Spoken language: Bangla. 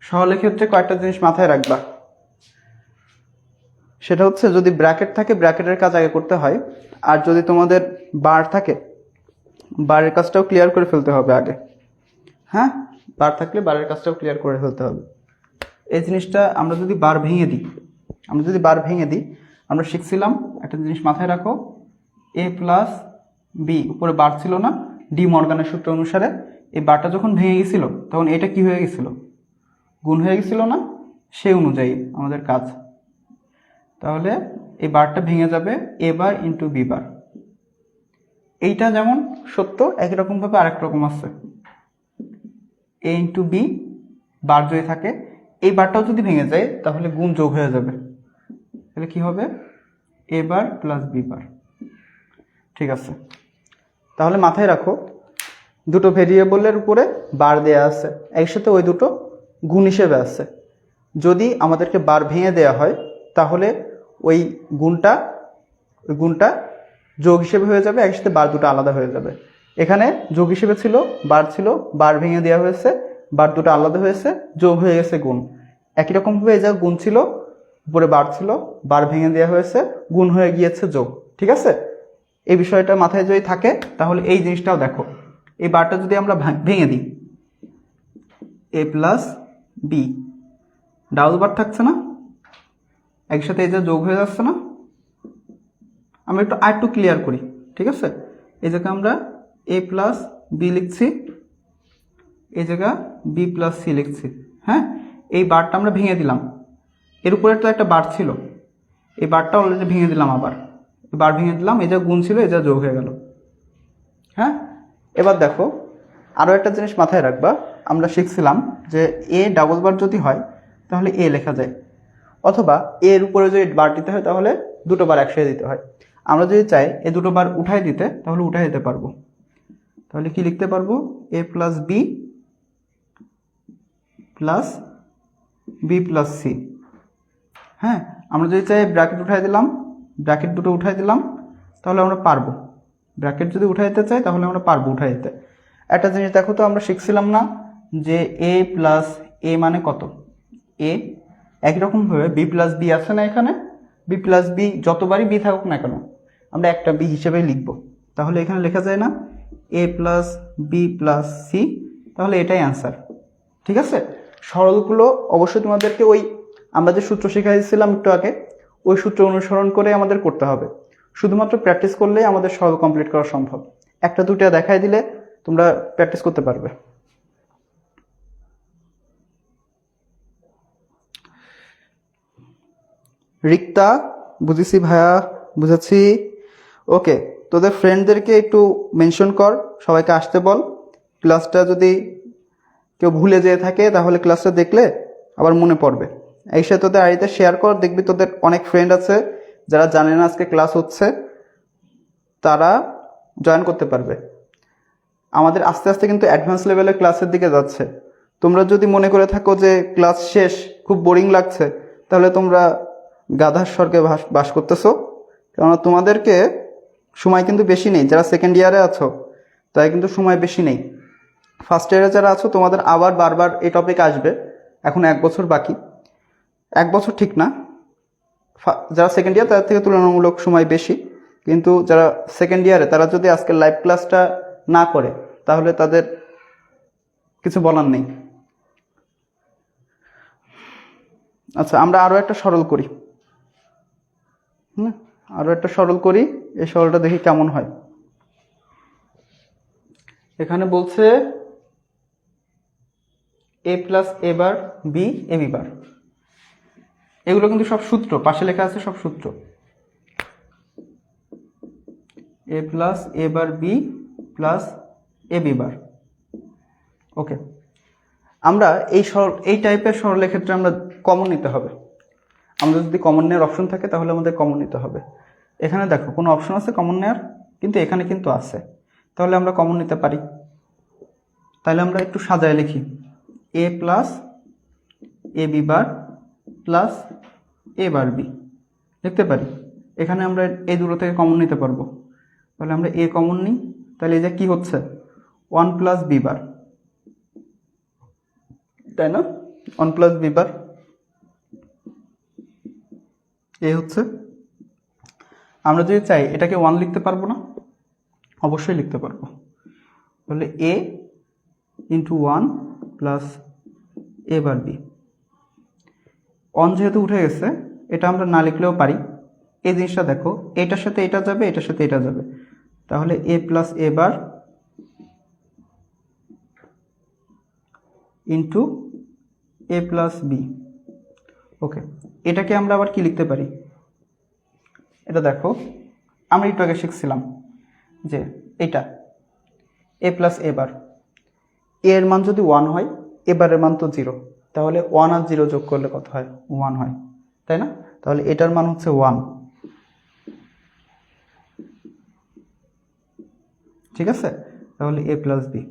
সরলের ক্ষেত্রে কয়েকটা জিনিস মাথায় রাখবা। সেটা হচ্ছে যদি ব্র্যাকেট থাকে ব্র্যাকেটের কাজ আগে করতে হয়, আর যদি তোমাদের বার থাকে বারের কাজটাও ক্লিয়ার করে ফেলতে হবে আগে। হ্যাঁ, বার থাকলে বারের কাজটাও ক্লিয়ার করে ফেলতে হবে। এই জিনিসটা আমরা যদি বার ভেঙে দিই আমরা শিখছিলাম একটা জিনিস মাথায় রাখো, এ প্লাস বি, উপরে বার ছিল না, ডি মর্গানের সূত্র অনুসারে এই বারটা যখন ভেঙে গেছিল তখন এটা কি হয়ে গেছিল, গুণ হয়ে গেছিল না, সেই অনুযায়ী আমাদের কাজ। তাহলে এই বারটা ভেঙে যাবে এ বার ইন্টু বি বার। এইটা যেমন সত্য একই রকমভাবে আরেক রকম আছে, এ ইন্টু বি বার যদি থাকে এই বারটাও যদি ভেঙে যায় তাহলে গুণ যোগ হয়ে যাবে, তাহলে কি হবে এ বার প্লাস বি বার। ঠিক আছে, তাহলে মাথায় রাখো দুটো ভেরিয়েবলের উপরে বার দেয়া আছে, একসাথে ওই দুটো গুণ হিসেবে আছে। যদি আমাদেরকে বার ভেঙে দেয়া হয় তাহলে ওই গুণটা যোগ হিসেবে হয়ে যাবে, একসাথে বার দুটো আলাদা হয়ে যাবে। এখানে যোগ হিসেবে ছিল, বার ছিল, বার ভেঙে দেওয়া হয়েছে, বার দুটো আলাদা হয়েছে, যোগ হয়ে গেছে গুণ। একই রকমভাবে এই যা গুণ ছিল উপরে বার ছিল, বার ভেঙে দেওয়া হয়েছে, গুণ হয়ে গিয়েছে যোগ। ঠিক আছে, এই বিষয়টা মাথায় যদি থাকে তাহলে এই জিনিসটাও দেখো, এই বারটা যদি আমরা ভেঙে দিই এ প্লাস বি, ডাবল বার থাকছে না, একসাথে এই যে যোগ হয়ে যাচ্ছে না। আমরা একটু ক্লিয়ার করি। ঠিক আছে, এই জায়গায় আমরা এ প্লাস বি লিখছি, এই জায়গা বি প্লাস সি লিখছি। হ্যাঁ, এই বারটা আমরা ভেঙে দিলাম, এর উপরে তো একটা বার ছিল, এই বারটা অলরেডি ভেঙে দিলাম, আবার বার ভেঙে দিলাম, এই যা গুণ ছিল এই যা যোগ হয়ে গেল। হ্যাঁ, এবার দেখো আরও একটা জিনিস মাথায় রাখবা, আমরা শিখছিলাম যে এ ডাবল বার যদি হয় তাহলে এ লেখা যায়, অথবা এর উপরে যদি বার দিতে হয় তাহলে দুটো বার একসাথে দিতে হয়। আমরা যদি চাই এ দুটো বার উঠাই দিতে তাহলে উঠাই দিতে পারবো। তাহলে কি লিখতে পারবো, A plus B plus B plus C. হ্যাঁ, আমরা যদি চাই ব্র্যাকেট উঠাই দিলাম, ব্র্যাকেট দুটো উঠাই দিলাম, তাহলে আমরা পারবো। ব্র্যাকেট যদি উঠাই দিতে চাই তাহলে আমরা পারবো উঠাই দিতে। একটা জিনিস দেখো তো, আমরা শিখছিলাম না যে এ প্লাস এ মানে কত, এ। একই রকমভাবে বি প্লাস বি আছে না, এখানে বি প্লাস বি যতবারই বি থাকুক না কেন আমরা একটা বি হিসেবেই লিখবো। তাহলে এখানে লেখা যায় না এ প্লাস বি প্লাস সি, তাহলে এটাই অ্যান্সার। ঠিক আছে, সরলগুলো অবশ্যই তোমাদেরকে ওই আমরা যে সূত্র শিখাইছিলাম একটু আগে ওই সূত্র অনুসরণ করে আমাদের করতে হবে। শুধুমাত্র প্র্যাকটিস করলেই আমাদের সরল কমপ্লিট করা সম্ভব। একটা দুটো দেখাই দিলে তোমরা প্র্যাকটিস করতে পারবে। রিক্তা, বুঝেছি ভাইয়া, বুঝেছি। ওকে, তোদের ফ্রেন্ডদেরকে একটু মেনশন কর, সবাইকে আসতে বল। ক্লাসটা যদি কেউ ভুলে যেয়ে থাকে তাহলে ক্লাসটা দেখলে আবার মনে পড়বে। এই সাথে তোদের আইডিতে শেয়ার কর, দেখবি তোদের অনেক ফ্রেন্ড আছে যারা জানে না আজকে ক্লাস হচ্ছে, তারা জয়েন করতে পারবে। আমাদের আস্তে আস্তে কিন্তু অ্যাডভান্স লেভেলের ক্লাসের দিকে যাচ্ছে। তোমরা যদি মনে করে থাকো যে ক্লাস শেষ, খুব বোরিং লাগছে, তাহলে তোমরা গাধার স্বর্গে বাস করতেছো। কেননা তোমাদেরকে সময় কিন্তু বেশি নেই, যারা সেকেন্ড ইয়ারে আছো তাই কিন্তু সময় বেশি নেই। ফার্স্ট ইয়ারে যারা আছো তোমাদের আবার বারবার এই টপিক আসবে, এখন 1 বছর বাকি। 1 বছর ঠিক না, যারা সেকেন্ড ইয়ার তাদের থেকে তুলনামূলক সময় বেশি, কিন্তু যারা সেকেন্ড ইয়ারে তারা যদি আজকে লাইভ ক্লাসটা না করে তাহলে তাদের কিছু বলার নেই। আচ্ছা, আমরা আরও একটা সরল করি, আরও একটা সরল করি, এই সরলটা দেখি কেমন হয়। এখানে বলছে এ plus A bar B A B বার, এগুলো কিন্তু সব সূত্র, পাশে লেখা আছে সব সূত্র। এ plus A bar B plus A B বার। ওকে, আমরা এই টাইপের সরলের ক্ষেত্রে আমরা কমন নিতে হবে। আমাদের যদি কমন নেওয়ার অপশন থাকে তাহলে আমাদের কমন নিতে হবে। এখানে দেখো কোনো অপশন আছে কমন নেওয়ার, কিন্তু এখানে কিন্তু আছে, তাহলে আমরা কমন নিতে পারি। তাহলে আমরা একটু সাজায় লিখি, এ plus A B bar plus A bar B লিখতে পারি। এখানে আমরা এই দুটো থেকে কমন নিতে পারবো, তাহলে আমরা এ কমন নিই, তাহলে এই যে কি হচ্ছে 1 প্লাস বি বার, তাই না? ওয়ান প্লাস বি বার, এ হচ্ছে, আমরা যদি চাই এটাকে 1 লিখতে পারবো না? অবশ্যই লিখতে পারবো। তাহলে এ ইন্টু 1 প্লাস এ বার বি। 1 যেহেতু উঠে গেছে, এটা আমরা না লিখলেও পারি। এই জিনিসটা দেখো, এটার সাথে এটা যাবে, এটার সাথে এটা যাবে, তাহলে এ প্লাস এ বার ইন্টু এ প্লাস বি। ওকে, এটাকে আমরা আবার কি লিখতে পারি? এটা দেখো, আমরা একটু আগে শিখছিলাম যে এটা এ প্লাস এ বার, এর মান যদি 1 হয়, এবারের মান তো 0, তাহলে 1 আর 0 যোগ করলে কত হয়? 1 হয়, তাই না? তাহলে এটার মান হচ্ছে 1। ঠিক আছে, তাহলে এ প্লাস বি।